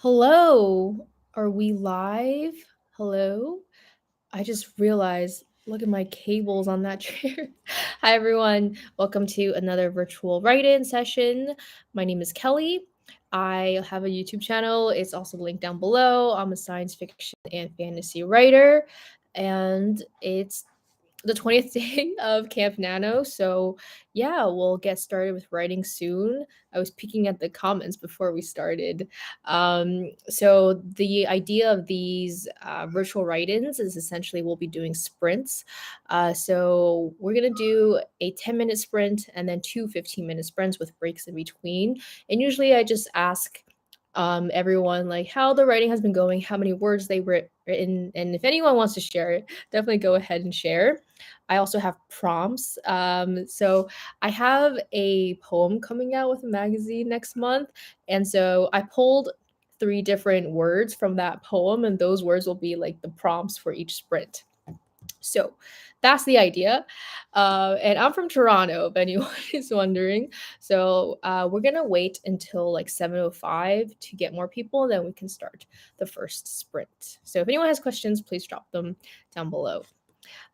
Hello, are we live? Hello? I just realized, look at my cables on that chair. Hi, everyone. Welcome to another virtual write in session. My name is Kelly. I have a YouTube channel. It's also linked down below. I'm a science fiction and fantasy writer, and it's the 20th day of Camp Nano. So, yeah, we'll get started with writing soon. I was peeking at the comments before we started. So, the idea of these virtual write ins is essentially we'll be doing sprints. So, we're going to do a 10-minute sprint and then two 15-minute sprints with breaks in between. And usually I just ask everyone like how the writing has been going, how many words they written, and if anyone wants to share it, definitely go ahead and share. I also have prompts. So I have a poem coming out with a magazine next month, and so I pulled three different words from that poem, and those words will be like the prompts for each sprint. So that's the idea. And I'm from Toronto, if anyone is wondering. So we're going to wait until like 7:05 to get more people, and then we can start the first sprint. So if anyone has questions, please drop them down below.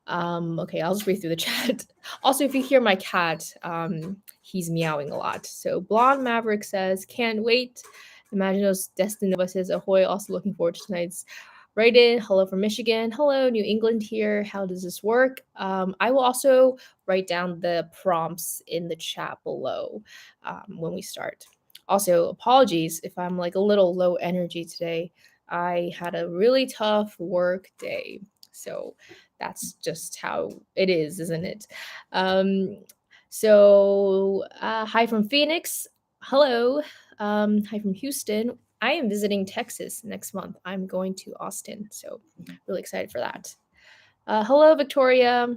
Okay, I'll just read through the chat. Also, if you hear my cat, he's meowing a lot. So Blonde Maverick says, can't wait. Imaginos Destinova says, ahoy, also looking forward to tonight's write-in. Hello from Michigan. Hello, New England here. How does this work? I will also write down the prompts in the chat below when we start. Also, apologies if I'm like a little low energy today. I had a really tough work day. So that's just how it is, isn't it? Hi from Phoenix. Hello. Hi from Houston. I am visiting Texas next month. I'm going to Austin, so really excited for that. Hello, Victoria.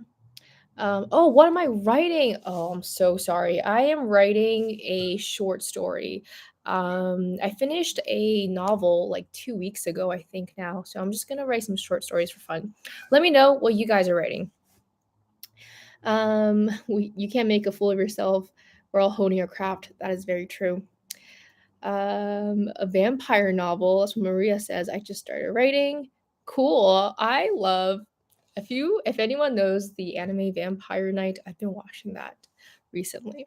What am I writing? Oh, I'm so sorry. I am writing a short story. I finished a novel like 2 weeks ago, I think now. So I'm just gonna write some short stories for fun. Let me know what you guys are writing. You can't make a fool of yourself. We're all honing our craft. That is very true. A vampire novel. That's what Maria says. I just started writing. Cool. I love if anyone knows the anime Vampire Knight, I've been watching that recently.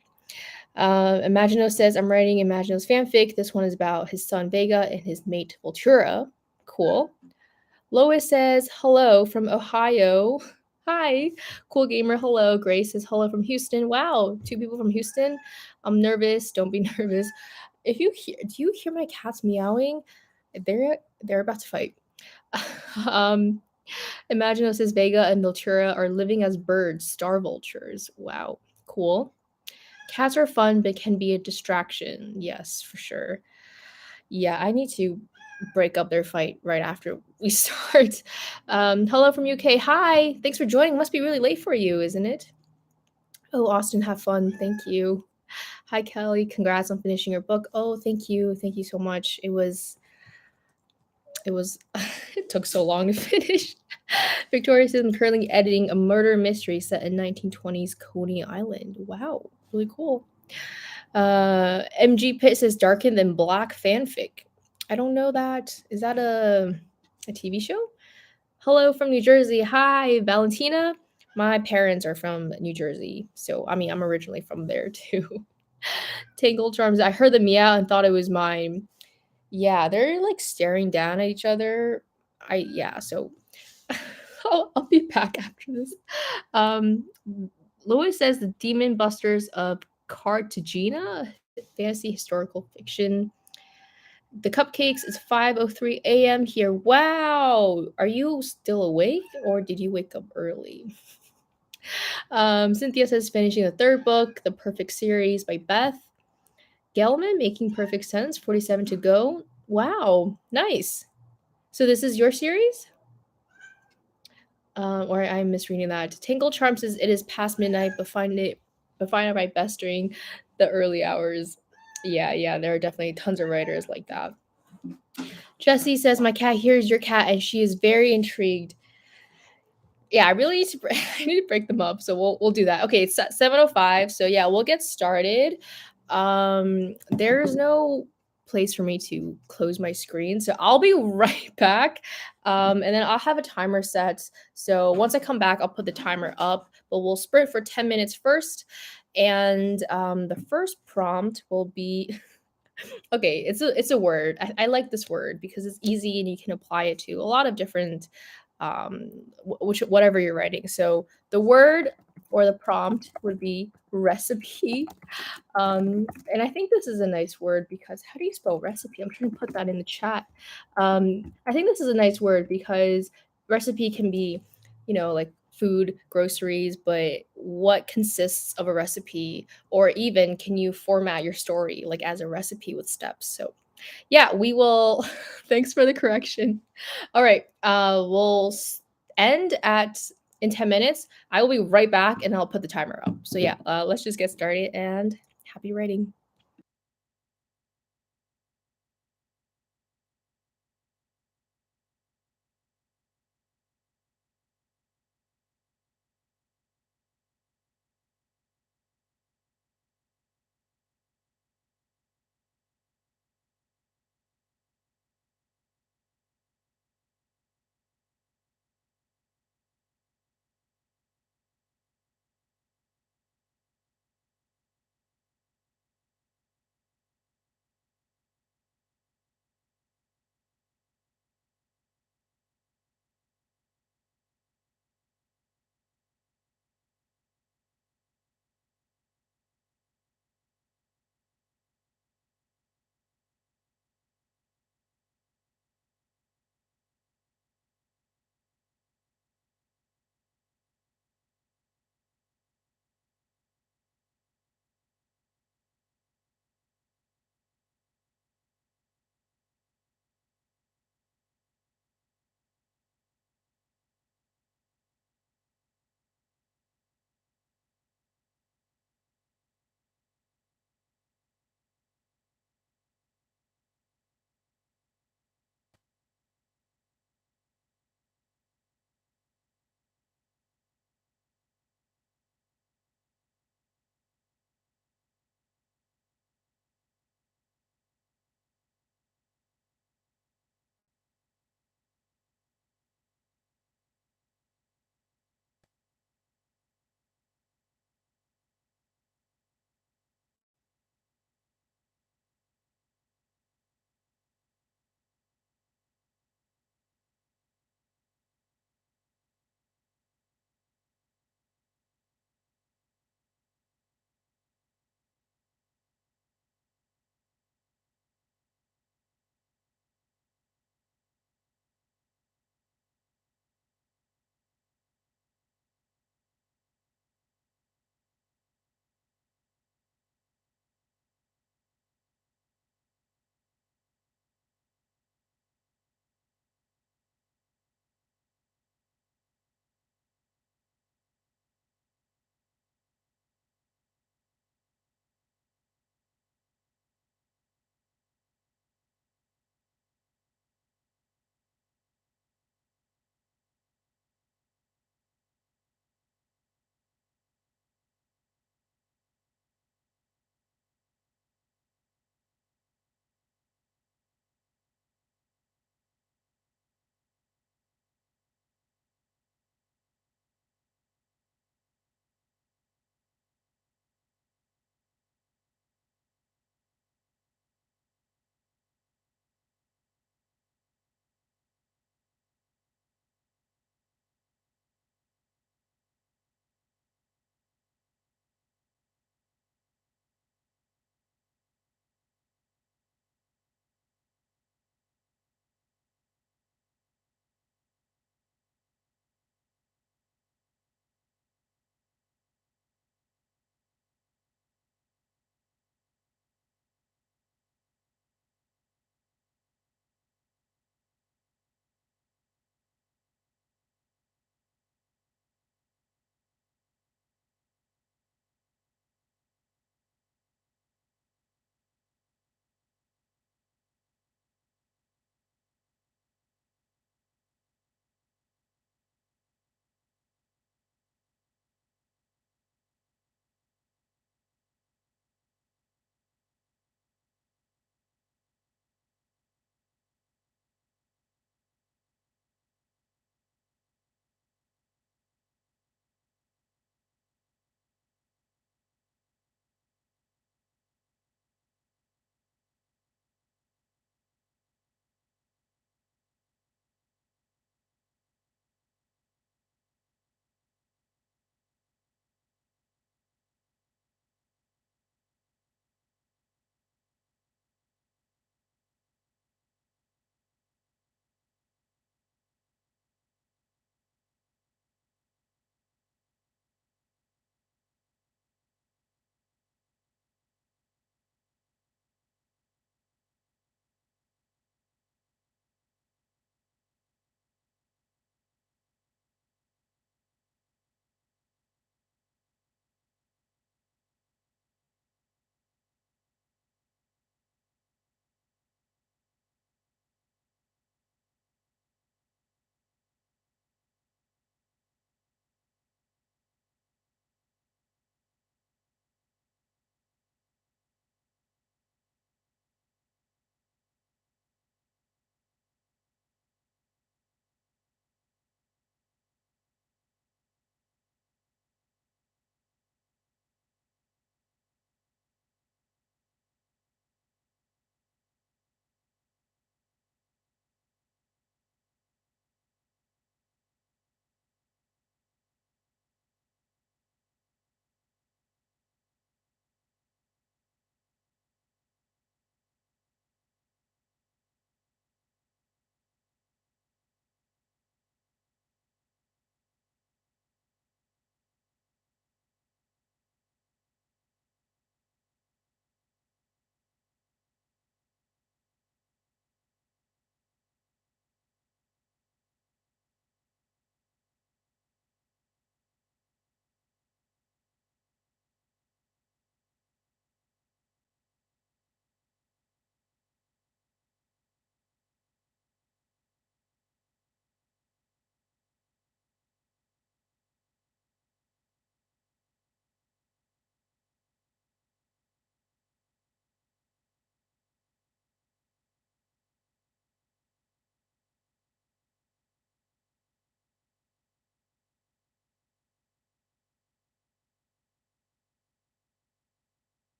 Imagino says, I'm writing Imagino's fanfic. This one is about his son Vega and his mate Voltura. Cool. Lois says, hello from Ohio. Hi. Cool gamer, hello. Grace says, hello from Houston. Wow, two people from Houston. I'm nervous. Don't be nervous. Do you hear my cats meowing? They're about to fight. Imagino says Vega and Voltura are living as birds, star vultures. Wow, cool. Cats are fun, but can be a distraction. Yes, for sure. Yeah, I need to break up their fight right after we start. Hello from UK. Hi, thanks for joining. Must be really late for you, isn't it? Oh, Austin, have fun. Thank you. Hi, Kelly. Congrats on finishing your book. Oh, thank you. Thank you so much. It took so long to finish. Victoria says I'm currently editing a murder mystery set in 1920s Coney Island. Wow, really cool. MG Pitt says Darkened Than Black fanfic. I don't know that. Is that a TV show? Hello from New Jersey. Hi, Valentina. My parents are from New Jersey, so I mean I'm originally from there too. Tangled Charms. I heard the meow and thought it was mine. Yeah, they're like staring down at each other. So I'll be back after this. Um, Lois says the Demon Busters of Cartagena, fantasy historical fiction. The cupcakes is 5:03 a.m. here. Wow, are you still awake or did you wake up early? Cynthia says finishing the third book, The Perfect Series by Beth Gelman, making perfect sense. 47 to go. Wow, nice. So this is your series? Or I'm misreading that. Tangled Charm says it is past midnight, but find it right best during the early hours. Yeah, there are definitely tons of writers like that. Jessie says my cat hears your cat and she is very intrigued. Yeah, I really need to I need to break them up, so we'll do that. Okay, it's 7:05, so yeah, we'll get started. There's no place for me to close my screen. So I'll be right back. And then I'll have a timer set. So once I come back, I'll put the timer up, but we'll sprint for 10 minutes first. And the first prompt will be okay, it's a word. I like this word because it's easy and you can apply it to a lot of different whatever you're writing. So the word or the prompt would be recipe. And I think this is a nice word because how do you spell recipe? I'm trying to put that in the chat. I think this is a nice word because recipe can be, like food, groceries, but what consists of a recipe? Or even can you format your story like as a recipe with steps? So yeah, we will. Thanks for the correction. All right, end at in 10 minutes. I will be right back and I'll put the timer up. So yeah, let's just get started and happy writing.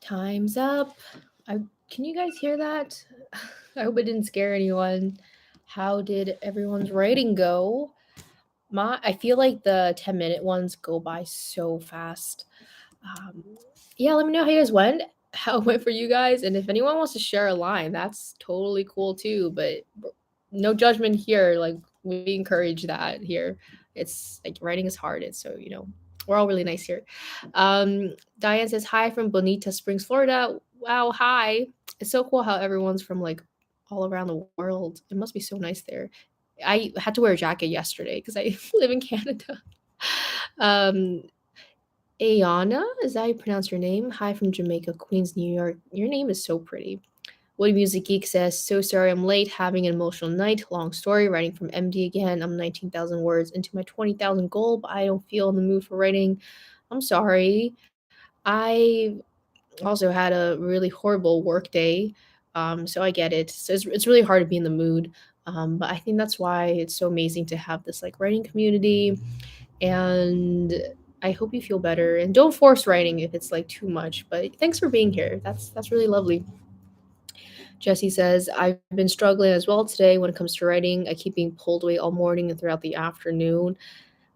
Time's up. Can you guys hear that? I hope it didn't scare anyone. How did everyone's writing go? I feel like the 10-minute ones go by so fast. Um, yeah, let me know how you guys went, how it went for you guys, and if anyone wants to share a line, that's totally cool too. But no judgment here. Like we encourage that here. It's like writing is hard. It's so we're all really nice here. Diane says hi from Bonita Springs, Florida. Wow, hi. It's so cool how everyone's from like all around the world. It must be so nice there. I had to wear a jacket yesterday because I live in Canada. Um, Ayana, is that how you pronounce your name? Hi from Jamaica, Queens, New York. Your name is so pretty. Woody Music Geek says, so sorry I'm late, having an emotional night. Long story, writing from MD again. I'm 19,000 words into my 20,000 goal, but I don't feel in the mood for writing. I'm sorry. I also had a really horrible work day, so I get it. So it's really hard to be in the mood. But I think that's why it's so amazing to have this like writing community, and I hope you feel better. And don't force writing if it's like too much. But thanks for being here. That's really lovely. Jesse says, I've been struggling as well today when it comes to writing. I keep being pulled away all morning and throughout the afternoon.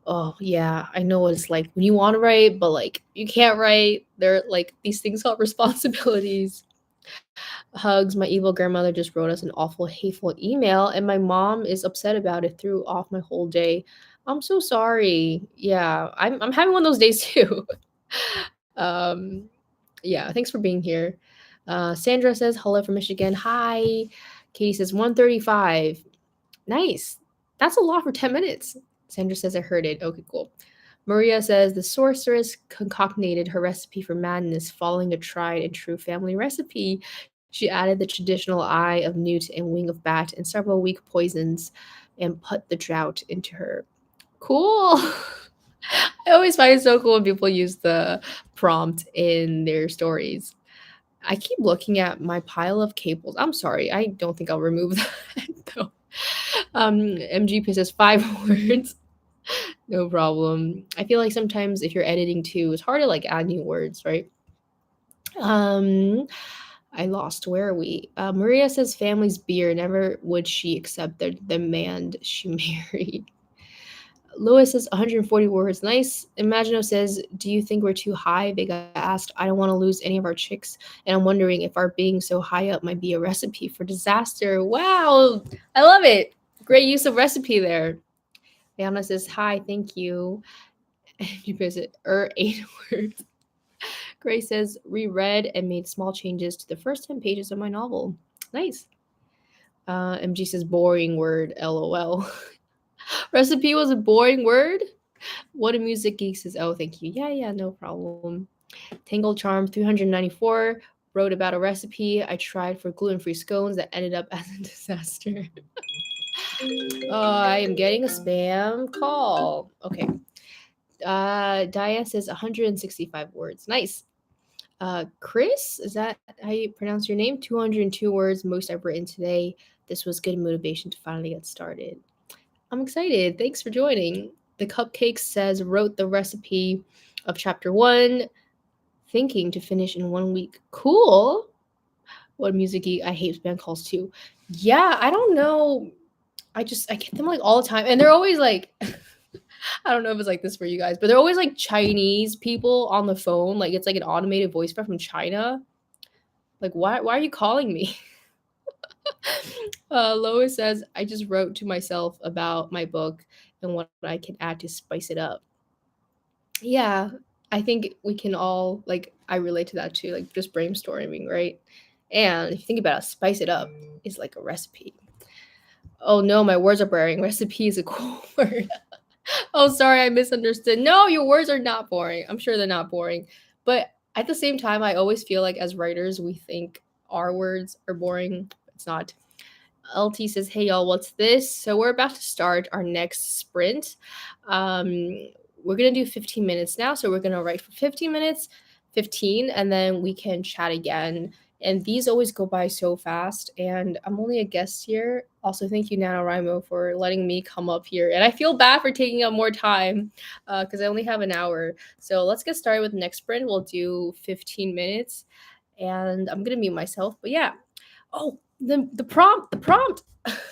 Oh, yeah, I know what it's like when you want to write, but like you can't write. There are like these things called responsibilities. Hugs, my evil grandmother just wrote us an awful, hateful email, and my mom is upset about it, threw off my whole day. I'm so sorry. Yeah, I'm having one of those days too. um, yeah, thanks for being here. Sandra says hello from Michigan. Hi. Katie says 135. Nice. That's a lot for 10 minutes. Sandra says I heard it. Okay, cool. Maria says the sorceress concocted her recipe for madness, following a tried and true family recipe. She added the traditional eye of newt and wing of bat and several weak poisons and put the drought into her. Cool. I always find it so cool when people use the prompt in their stories. I keep looking at my pile of cables. I'm sorry. I don't think I'll remove that though. MGP says 5 words. No problem. I feel like sometimes if you're editing too, it's hard to like add new words, right? Um, I lost. Where are we? Maria says family's beer. Never would she accept the man she married. Lewis says 140 words. Nice. Imagino says, do you think we're too high? Vega asked, I don't want to lose any of our chicks, and I'm wondering if our being so high up might be a recipe for disaster. Wow. I love it. Great use of recipe there. Diana says, hi, thank you. You visit 8 words. Grace says, reread and made small changes to the first 10 pages of my novel. Nice. MG says, boring word, lol. Recipe was a boring word? What a music geek says, oh, thank you. Yeah, no problem. Tangle Charm 394 wrote about a recipe I tried for gluten-free scones that ended up as a disaster. I am getting a spam call. Okay. Dia says 165 words. Nice. Chris, is that how you pronounce your name? 202 words, most I've written today. This was good motivation to finally get started. I'm excited. Thanks for joining. The Cupcake says, wrote the recipe of chapter 1, thinking to finish in 1 week. Cool. What music geek. I hate spam calls too. Yeah, I don't know. I get them like all the time. And they're always like, I don't know if it's like this for you guys, but they're always like Chinese people on the phone. Like it's like an automated voice from China. Like, why are you calling me? Lois says, I just wrote to myself about my book and what I can add to spice it up. Yeah, I think we can all, like, I relate to that too, like just brainstorming, right? And if you think about it, spice it up is like a recipe. Oh no, my words are boring. Recipe is a cool word. Oh, sorry, I misunderstood. No, your words are not boring. I'm sure they're not boring. But at the same time, I always feel like as writers, we think our words are boring. It's not. LT says, hey, y'all, what's this? So we're about to start our next sprint. We're going to do 15 minutes now. So we're going to write for 15 minutes, 15, and then we can chat again. And these always go by so fast. And I'm only a guest here. Also, thank you, NaNoWriMo, for letting me come up here. And I feel bad for taking up more time because I only have an hour. So let's get started with the next sprint. We'll do 15 minutes. and I'm gonna mute myself. But yeah. Oh, the prompt.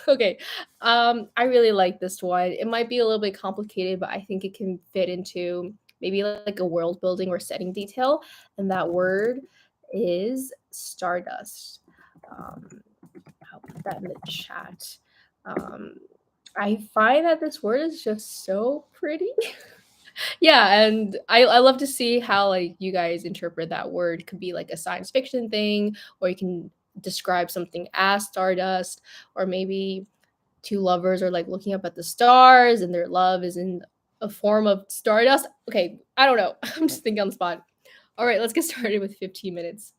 Okay. I really like this one. It might be a little bit complicated, but I think it can fit into maybe like a world building or setting detail. And that word is stardust. Um, I'll put that in the chat. Um, I find that this word is just so pretty. Yeah, and I love to see how like you guys interpret that word. It could be like a science fiction thing, or you can describe something as stardust, or maybe two lovers are like looking up at the stars and their love is in a form of stardust. Okay, I don't know. I'm just thinking on the spot. All right, let's get started with 15 minutes.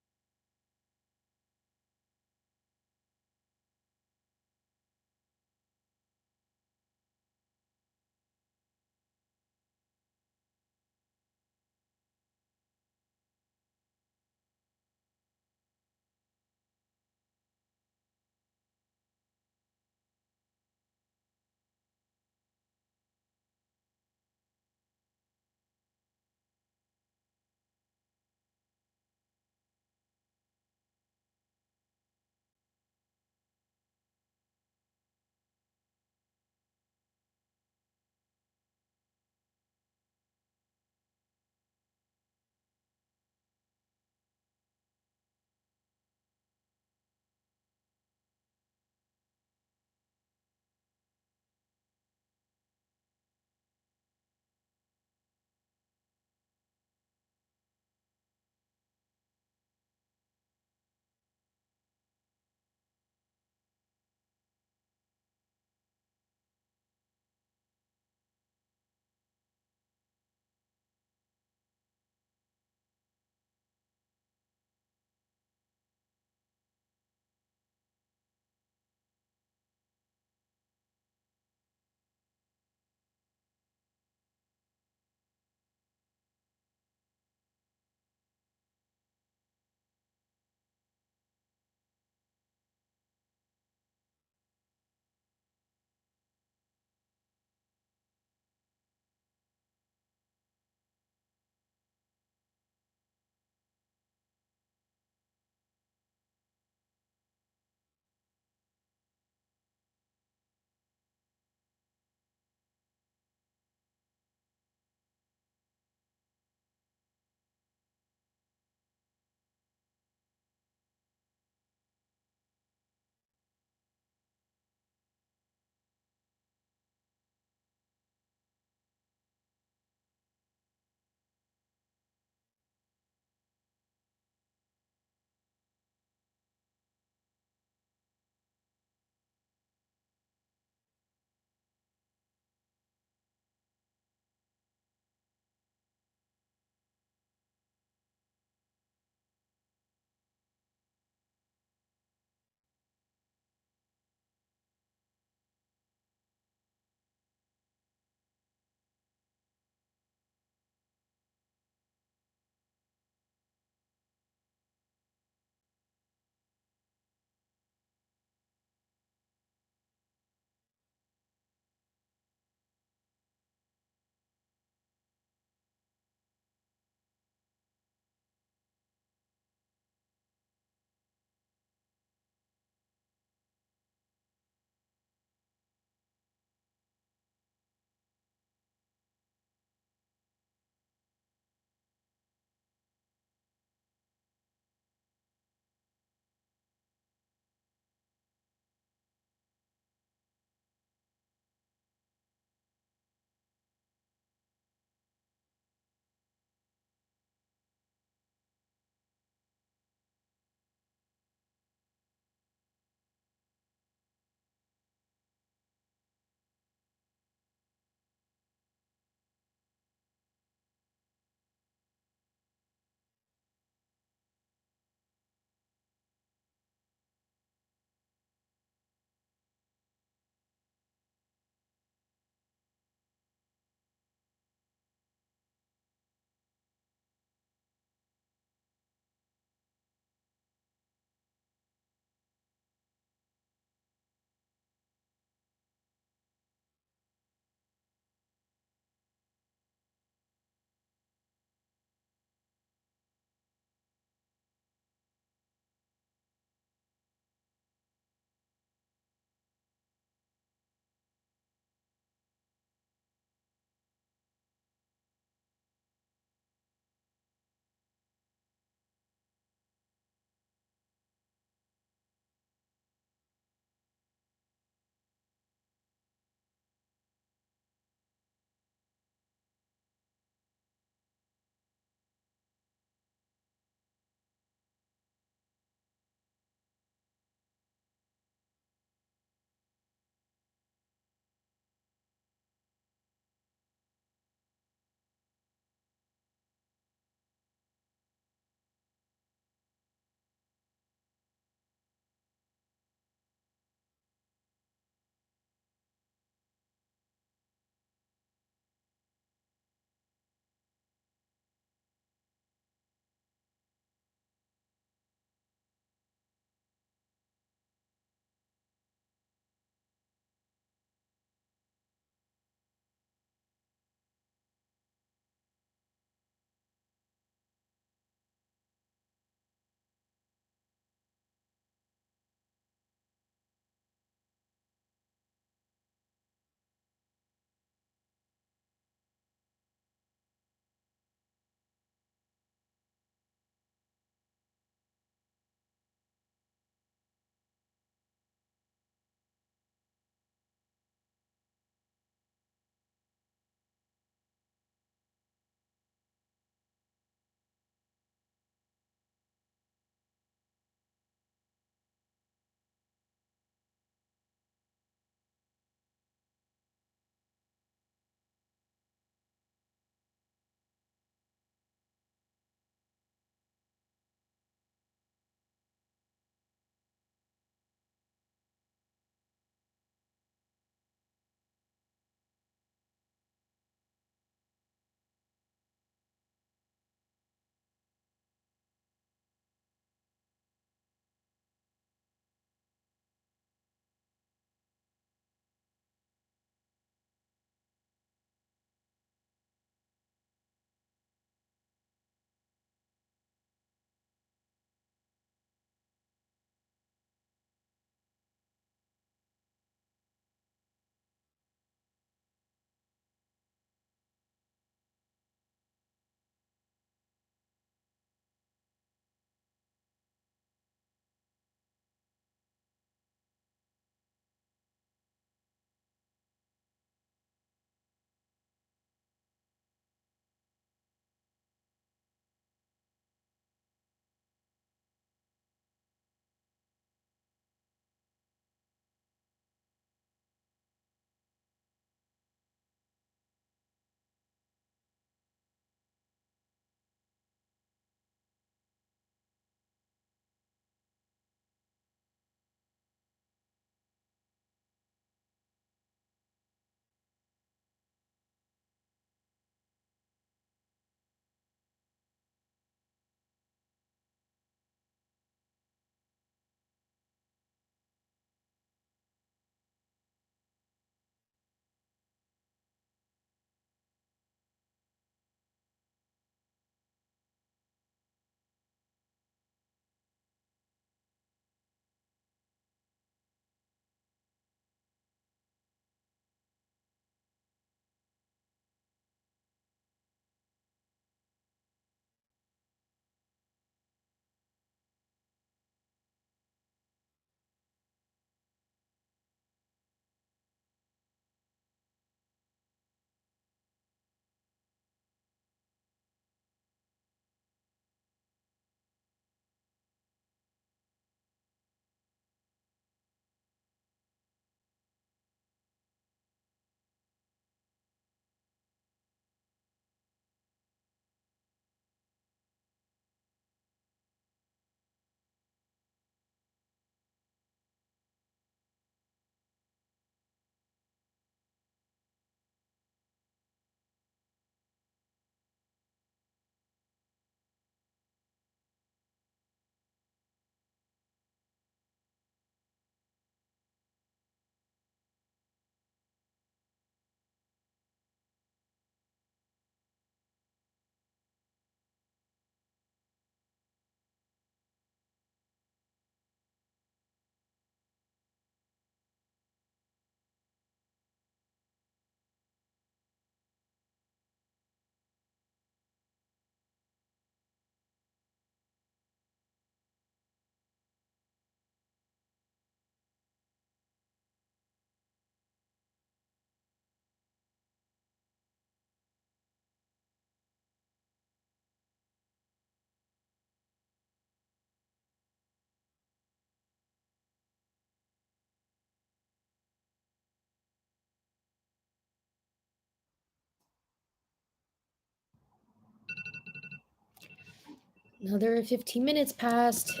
Another 15 minutes passed.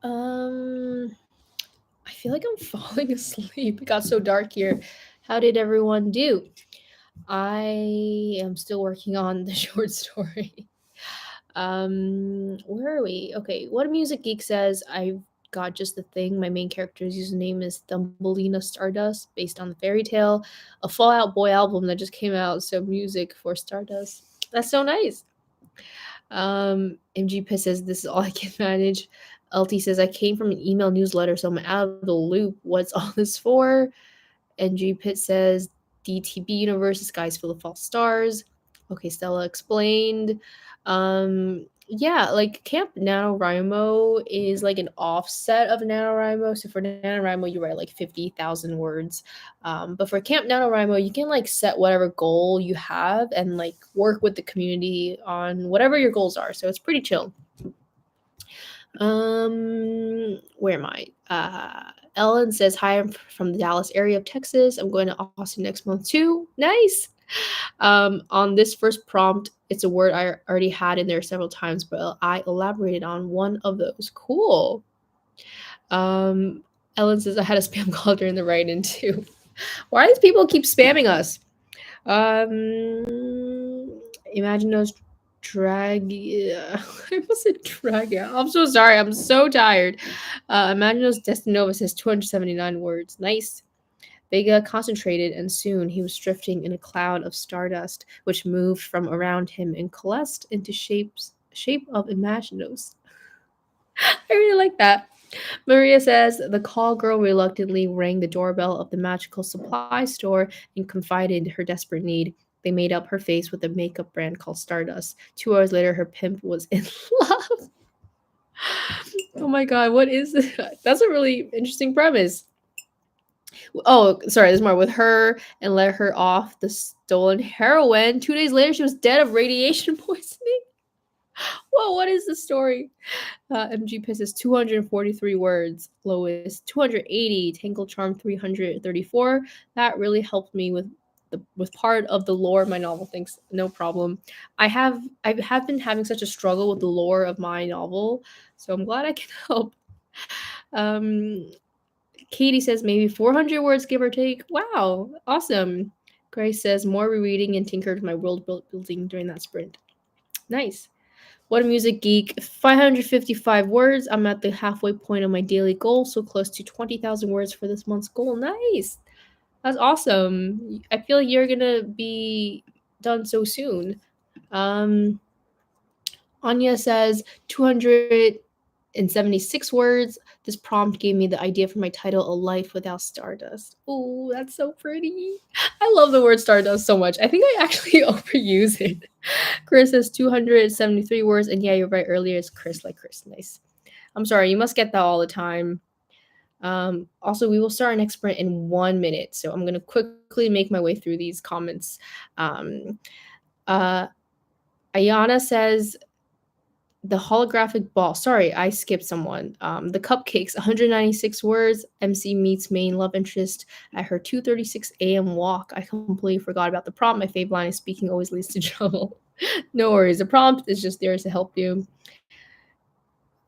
I feel like I'm falling asleep. It got so dark here. How did everyone do? I am still working on the short story. Where are we? Okay, What a Music Geek says I've got just the thing. My main character's username is Thumbelina Stardust, based on the fairy tale, a Fallout Boy album that just came out. So music for Stardust. That's so nice. MG Piss says this is all I can manage. LT says I came from an email newsletter, so I'm out of the loop. What's all this for? NG Pit says DTB universe, the sky's full of false stars. Okay, Stella explained. Yeah, like Camp NaNoWriMo is like an offset of NaNoWriMo. So for NaNoWriMo, you write like 50,000 words. But for Camp NaNoWriMo, you can like set whatever goal you have and like work with the community on whatever your goals are. So it's pretty chill. Where am I? Ellen says, hi, I'm from the Dallas area of Texas. I'm going to Austin next month too. Nice. On this first prompt, it's a word I already had in there several times, but I elaborated on one of those. Cool. Ellen says, I had a spam call during the write-in too. Why do these people keep spamming us? Imagine those drag. I almost said drag out. I'm so sorry. I'm so tired. Imagine those Destinova says 279 words. Nice. Vega concentrated, and soon he was drifting in a cloud of stardust, which moved from around him and coalesced into shape of Imaginos. I really like that. Maria says the call girl reluctantly rang the doorbell of the magical supply store and confided her desperate need. They made up her face with a makeup brand called Stardust. 2 hours later, her pimp was in love. Oh my god, what is this? That's a really interesting premise. Oh, sorry, there's more. With her and let her off the stolen heroin. 2 days later, she was dead of radiation poisoning. Whoa, what is the story? MG Pisses 243 words. Lois 280. Tangle Charm 334. That really helped me with part of the lore of my novel. Thanks, no problem. I have been having such a struggle with the lore of my novel, so I'm glad I can help. Katie says maybe 400 words, give or take. Wow, awesome. Grace says more rereading and tinkered with my world building during that sprint. Nice. What a Music Geek, 555 words. I'm at the halfway point of my daily goal, so close to 20,000 words for this month's goal. Nice. That's awesome. I feel like you're going to be done so soon. Anya says 276 words. This prompt gave me the idea for my title, A Life Without Stardust. Oh, that's so pretty. I love the word stardust so much. I think I actually overuse it. Chris says 273 words, and yeah, you're right. Earlier it's Chris, like Chris. Nice. I'm sorry, you must get that all the time. Also, we will start our next sprint in 1 minute, so I'm going to quickly make my way through these comments. Ayana says the holographic ball. Sorry, I skipped someone. The cupcakes, 196 words. MC meets main love interest at her 2:36 a.m. walk. I completely forgot about the prompt. My fave line is speaking always leads to trouble. No worries. The prompt is just there to help you.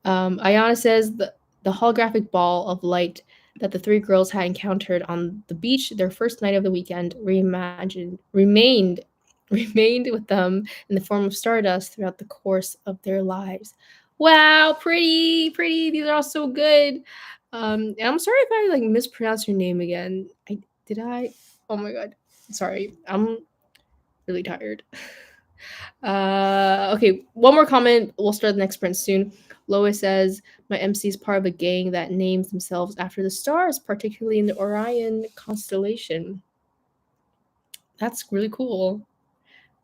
Ayana says the holographic ball of light that the three girls had encountered on the beach their first night of the weekend remained with them in the form of stardust throughout the course of their lives. Wow, pretty. These are all so good. And I'm sorry if I like mispronounced your name again. Did I? Oh my god. Sorry. I'm really tired. Okay, one more comment. We'll start the next sprint soon. Lois says, my MC is part of a gang that names themselves after the stars, particularly in the Orion constellation. That's really cool.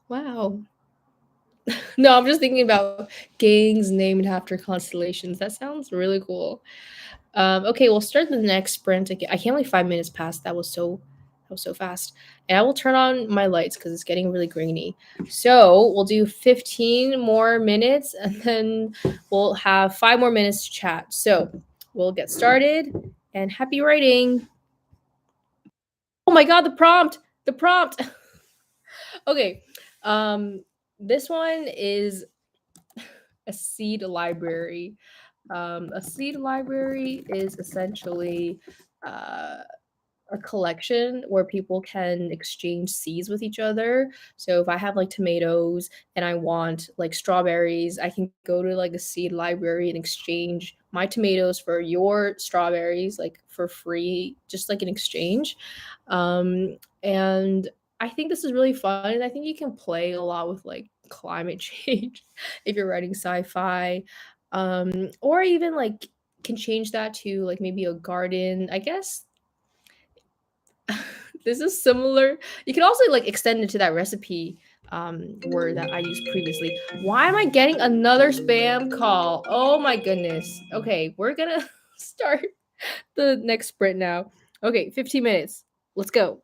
Wow. No, I'm just thinking about gangs named after constellations. That sounds really cool. Okay, we'll start the next sprint. I can't believe 5 minutes passed. That was so fast. And I will turn on my lights because it's getting really grainy. So we'll do 15 more minutes and then we'll have 5 more minutes to chat. So we'll get started and happy writing. Oh my god, the prompt. Okay. This one is A seed library. A seed library is essentially uh, a collection where people can exchange seeds with each other. So if I have like tomatoes and I want like strawberries, I can go to like a seed library and exchange my tomatoes for your strawberries like for free, just like an exchange. And I think this is really fun. And I think you can play a lot with like climate change if you're writing sci-fi. Or even like can change that to like maybe a garden. I guess this is similar. You can also like extend it to that recipe word that I used previously. Why am I getting another spam call? Oh my goodness. Okay, we're gonna start the next sprint now. Okay, 15 minutes. Let's go.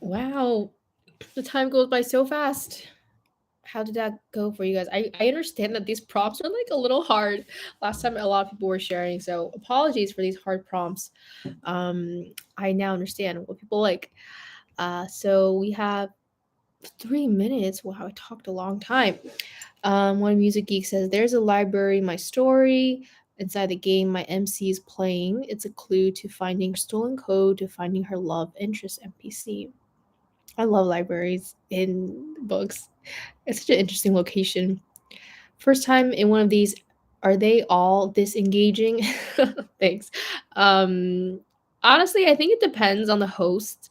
Wow, the time goes by so fast. How did that go for you guys? I understand that these prompts are like a little hard. Last time a lot of people were sharing, so apologies for these hard prompts. I now understand what people like. So we have 3 minutes. Wow, I talked a long time. One music geek says, "There's a library, my story. Inside the game, my MC is playing. It's a clue to finding stolen code to finding her love interest NPC." I love libraries in books. It's such an interesting location. First time in one of these. Are they all this engaging? Thanks. Um, Honestly, I think it depends on the host.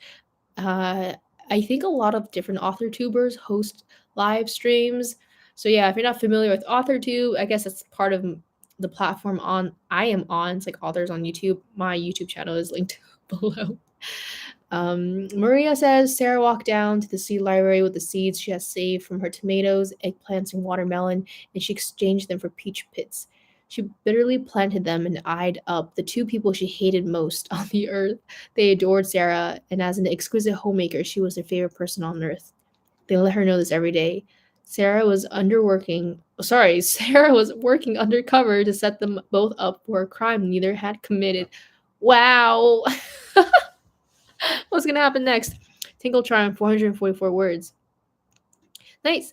Uh, I think a lot of different author tubers host live streams. So yeah, if you're not familiar with AuthorTube, I guess that's part of the platform on I am on. It's like authors on YouTube. My YouTube channel is linked below. Maria says Sarah walked down to the seed library with the seeds she has saved from her tomatoes, eggplants, and watermelon, and she exchanged them for peach pits. She bitterly planted them and eyed up the two people she hated most on the earth. They adored Sarah, and as an exquisite homemaker, she was their favorite person on earth. They let her know this every day. Sarah was working undercover to set them both up for a crime neither had committed. Wow. What's gonna happen next? Tinkle Charm, 444 words. Nice.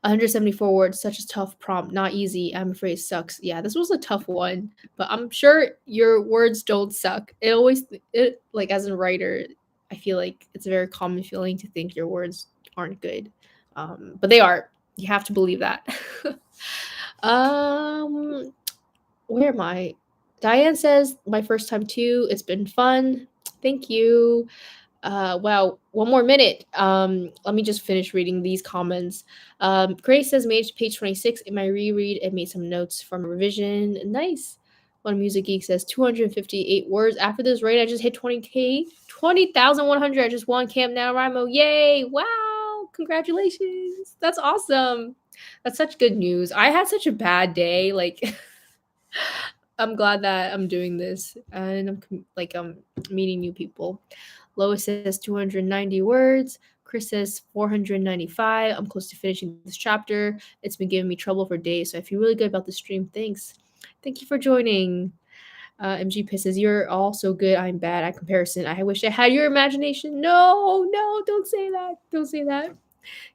174 words, such a tough prompt. Not easy. I'm afraid sucks. Yeah, this was a tough one, but I'm sure your words don't suck. It like as a writer, I feel like it's a very common feeling to think your words aren't good. But they are. You have to believe that. um, where am I? Diane says, my first time too. It's been fun. Thank you. Wow, one more minute. Let me just finish reading these comments. Grace says, made page 26 in my reread and made some notes from a revision. Nice. One music geek says 258 words. After this raid, I just hit 20K, 20,100. I just won Camp NaNoWriMo. Yay! Wow! Congratulations. That's awesome. That's such good news. I had such a bad day. Like, I'm glad that I'm doing this and I'm meeting new people. Lois says 290 words. Chris says 495. I'm close to finishing this chapter. It's been giving me trouble for days, so I feel really good about the stream. Thanks. Thank you for joining. MG pisses. You're all so good. I'm bad at comparison. I wish I had your imagination. No, no, don't say that. Don't say that.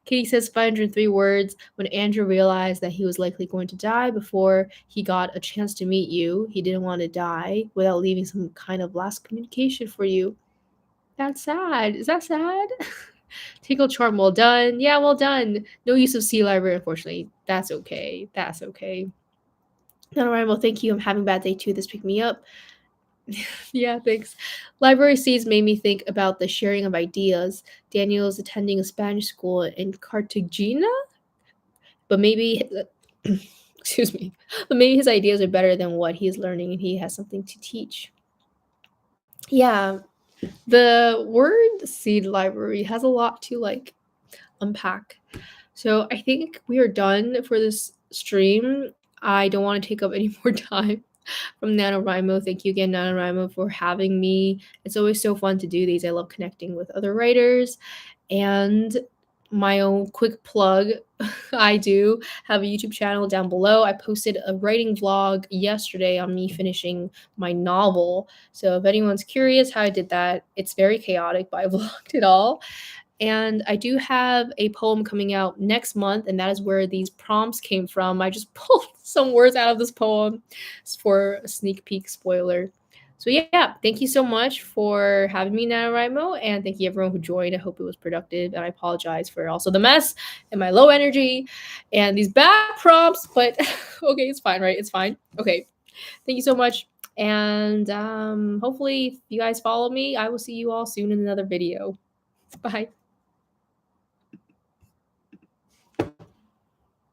Katie says 503 words. When Andrew realized that he was likely going to die before he got a chance to meet you, he didn't want to die without leaving some kind of last communication for you. That's sad. Is that sad? Tickle charm, well done. Yeah, well done. No use of C library, unfortunately. That's okay. That's okay. NaNoWriMo, thank you. I'm having a bad day too. This picked me up. Yeah, thanks. Library seeds made me think about the sharing of ideas. Daniel is attending a Spanish school in Cartagena, but maybe, excuse me, but maybe his ideas are better than what he is learning and he has something to teach. Yeah, the word seed library has a lot to like unpack. So I think we are done for this stream. I don't want to take up any more time from NaNoWriMo. Thank you again, NaNoWriMo, for having me. It's always so fun to do these. I love connecting with other writers. And my own quick plug, I do have a YouTube channel down below. I posted a writing vlog yesterday on me finishing my novel. So if anyone's curious how I did that, it's very chaotic, but I vlogged it all. And I do have a poem coming out next month, and that is where these prompts came from. I just pulled some words out of this poem for a sneak peek spoiler. So yeah, thank you so much for having me, NaNoWriMo, and thank you everyone who joined. I hope it was productive, and I apologize for also the mess and my low energy and these bad prompts, but okay, it's fine, right? It's fine. Okay, thank you so much, and hopefully if you guys follow me, I will see you all soon in another video. Bye.